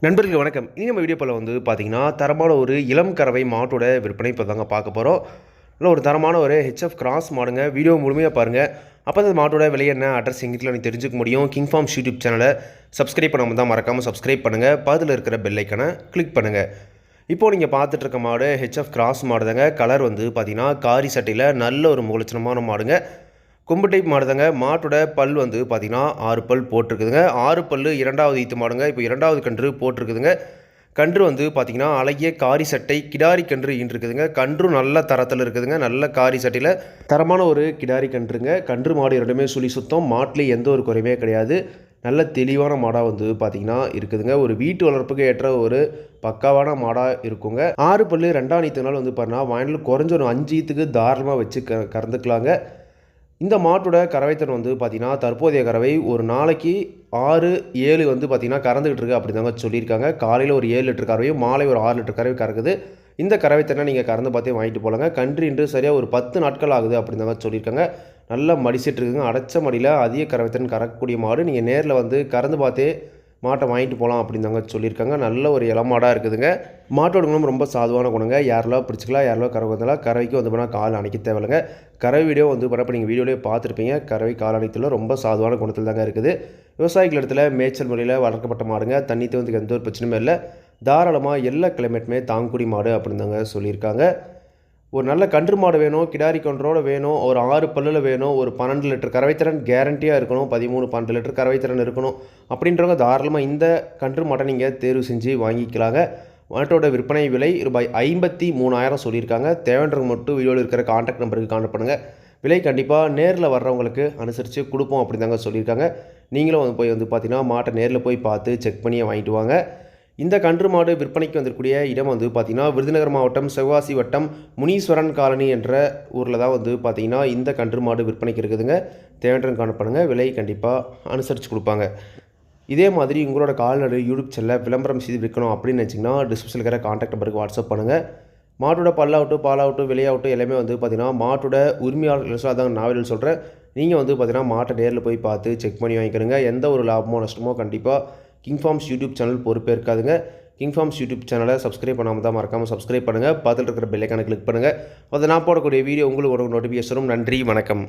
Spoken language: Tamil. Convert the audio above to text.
நண்பர்களுக்கு வணக்கம். இனி நம்ம வீடியோ வந்து பார்த்தீங்கன்னா, தரமான ஒரு இளம் கறவை மாட்டோட விற்பனை இப்போ தாங்க பார்க்க போகிறோம். நல்ல ஒரு தரமான ஒரு ஹெச்எஃப் கிராஸ் மாடுங்க. வீடியோ முழுமையாக பாருங்கள். அப்போ அந்த மாட்டோட விலை என்ன, அட்ரஸ் எங்கிட்ட நீ தெரிஞ்சுக்க முடியும். கிங் ஃபார்ம்ஸ் யூடியூப் சேனலை சப்ஸ்கிரைப் பண்ணாமல் தான் மறக்காமல் சப்ஸ்கிரைப் பண்ணுங்கள். பக்கத்தில் இருக்கிற பெல் ஐக்கனை கிளிக் பண்ணுங்கள். இப்போது நீங்கள் பார்த்துட்டு இருக்க மாடு ஹெச்எஃப் கிராஸ் மாடு தாங்க. கலர் வந்து பார்த்தீங்கன்னா காரி சட்டையில் நல்ல ஒரு முகலட்சணமான மாடுங்க. கொம்பு டைப் மாடுதாங்க. மாட்டோட பல் வந்து பார்த்தீங்கன்னா 6 பல் போட்டிருக்குதுங்க. 6 பல் இரண்டாவது ஈத்து மாடுங்க. இப்போ இரண்டாவது கன்று போட்டிருக்குதுங்க. கன்று வந்து பார்த்தீங்கன்னா அழகிய காரி சட்டை கிடாரி கன்று ஈன்றிருக்குதுங்க. கன்றும் நல்ல தரத்தில் இருக்குதுங்க. நல்ல காரி சட்டையில் தரமான ஒரு கிடாரி கன்றுங்க. கன்று மாடு இரண்டுமே சுழி சுத்தம். மாட்டில் எந்த ஒரு குறையுமே கிடையாது. நல்ல தெளிவான மாடாக வந்து பார்த்திங்கன்னா இருக்குதுங்க. ஒரு வீட்டு வளர்ப்புக்கு ஏற்ற ஒரு பக்காவான மாடாக இருக்குங்க. 6 பல் ரெண்டாம் ஈத்துனால வந்து பார்த்தீங்கன்னா வாயிலில் குறைஞ்ச ஒரு 5 ஈத்துக்கு தாராளமாக வச்சு கறந்துக்கலாங்க. இந்த மாட்டோட கறவைத்திறன் வந்து பார்த்திங்கன்னா தற்போதைய கறவை ஒரு நாளைக்கு 6, 7 வந்து பார்த்திங்கன்னா கறந்துக்கிட்டு இருக்குது அப்படி தாங்க சொல்லியிருக்காங்க. காலையில் ஒரு 7 லிட்டர் கறவையும் மாலை ஒரு 6 லிட்டர் கறவை கறக்குது. இந்த கறவைத்திறனை நீங்கள் கறந்து பார்த்தே வாங்கிட்டு போகலாங்க. கன்று இன்று சரியாக ஒரு 10 நாட்கள் ஆகுது அப்படி தாங்க சொல்லியிருக்காங்க. நல்லா மடிச்சிட்டு இருக்குங்க. அடைச்ச மடியில் அதிக கறவைத்திறன் கறக்கக்கூடிய மாடு. நீங்கள் நேரில் வந்து கறந்து பார்த்தே மாட்டை வாங்கிட்டு போகலாம் அப்படின்னு தாங்க சொல்லியிருக்காங்க. நல்ல ஒரு இளமாடாக இருக்குதுங்க. மாட்டோட குணம் ரொம்ப சாதுவான குணங்க. யாரெல்லாம் பிடிச்சிக்கலாம், யாரெல்லாம் கறவை வந்தாலும் கறவைக்கு வந்து பண்ணால் கால் அணைக்க தேவையில்லைங்க. கறவை வீடியோ வந்து பண்ண நீங்கள் வீடியோலேயே பார்த்துருப்பீங்க. கறவை கால் அணைத்துல ரொம்ப சாதுவான குணத்தில் தாங்க இருக்குது. விவசாயிகள் இடத்துல மேய்ச்சல் முறையில் வளர்க்கப்பட்ட மாடுங்க. தண்ணி தவிர்த்துக்கு எந்த ஒரு பிரச்சனையுமே இல்லை. தாராளமாக எல்லா கிளைமேட்டுமே தாங்கக்கூடிய மாடு அப்படின்னு தாங்க சொல்லியிருக்காங்க. ஒரு நல்ல கன்று மாடு வேணும், கிடாரி கன்றோடு வேணும், ஒரு 6 பல்லில் வேணும், ஒரு 12 லிட்டர் கறவைத்திறன் கேரண்டியாக இருக்கணும், 13, 12 லிட்டர் கறவைத்திறன் இருக்கணும் அப்படின்றவங்க தாராளமாக இந்த கன்று மாட்டை நீங்கள் தேர்வு செஞ்சு வாங்கிக்கலாங்க. மாட்டோட விற்பனை விலை ரூபாய் 53,000 சொல்லியிருக்காங்க. தேவைன்றவங்க மட்டும் வீடியோவில் இருக்கிற கான்டாக்ட் நம்பருக்கு கான்டாக்ட் பண்ணுங்கள். விலை கண்டிப்பாக நேரில் வர்றவங்களுக்கு அனுசரித்து கொடுப்போம் அப்படி தாங்க சொல்லியிருக்காங்க. நீங்களும் வந்து போய் வந்து பார்த்தீங்கன்னா மாட்டை நேரில் போய் பார்த்து செக் பண்ணியே வாங்கிட்டு வாங்க. இந்த கன்று மாடு விற்பனைக்கு வந்திருக்கூடிய இடம் வந்து பார்த்திங்கன்னா விருதுநகர் மாவட்டம் சிவகாசி வட்டம் முனீஸ்வரன் காலனி என்ற ஊரில் தான் வந்து பார்த்திங்கன்னா இந்த கன்று மாடு விற்பனைக்கு இருக்குதுங்க. தேவையான காணப்படுங்க. விலை கண்டிப்பாக அனுசரித்து கொடுப்பாங்க. இதே மாதிரி உங்களோட கால்நடை யூடியூப் சேனலில் விளம்பரம் செய்து விற்கணும் அப்படின்னு நினச்சிங்கன்னா டிஸ்கிரிப்ஷனில் இருக்கிற கான்டாக்ட் நம்பருக்கு வாட்ஸ்அப் பண்ணுங்கள். மாட்டோட பல்லாகட்டும் பாலாகட்டும் விலையாகட்டும் எல்லாமே வந்து பார்த்திங்கன்னா மாட்டோட உரிமையாளர் அதான் நான் சொல்கிறேன். நீங்கள் வந்து பார்த்திங்கன்னா மாட்டை நேரில் போய் பார்த்து செக் பண்ணி வாங்கிக்கிறங்க. எந்த ஒரு லாபமோ நஷ்டமோ கண்டிப்பாக கிங் ஃபார்ம்ஸ் யூடியூப் சேனல் பொறுப்பே இருக்காதுங்க. கிங் ஃபார்ம்ஸ் யூடியூப் சேனலை சப்ஸ்கிரைப் பண்ணாமல் தான் மறக்காமல் சப்ஸ்கிரைப் பண்ணுங்கள். பார்த்துட்டு இருக்கிற பெல் ஐக்கானை கிளிக் பண்ணுங்கள். அதை நான் போடக்கூடிய வீடியோ உங்களுக்கு ஒரு நோட்டிஃபிகேஷனும். நன்றி, வணக்கம்.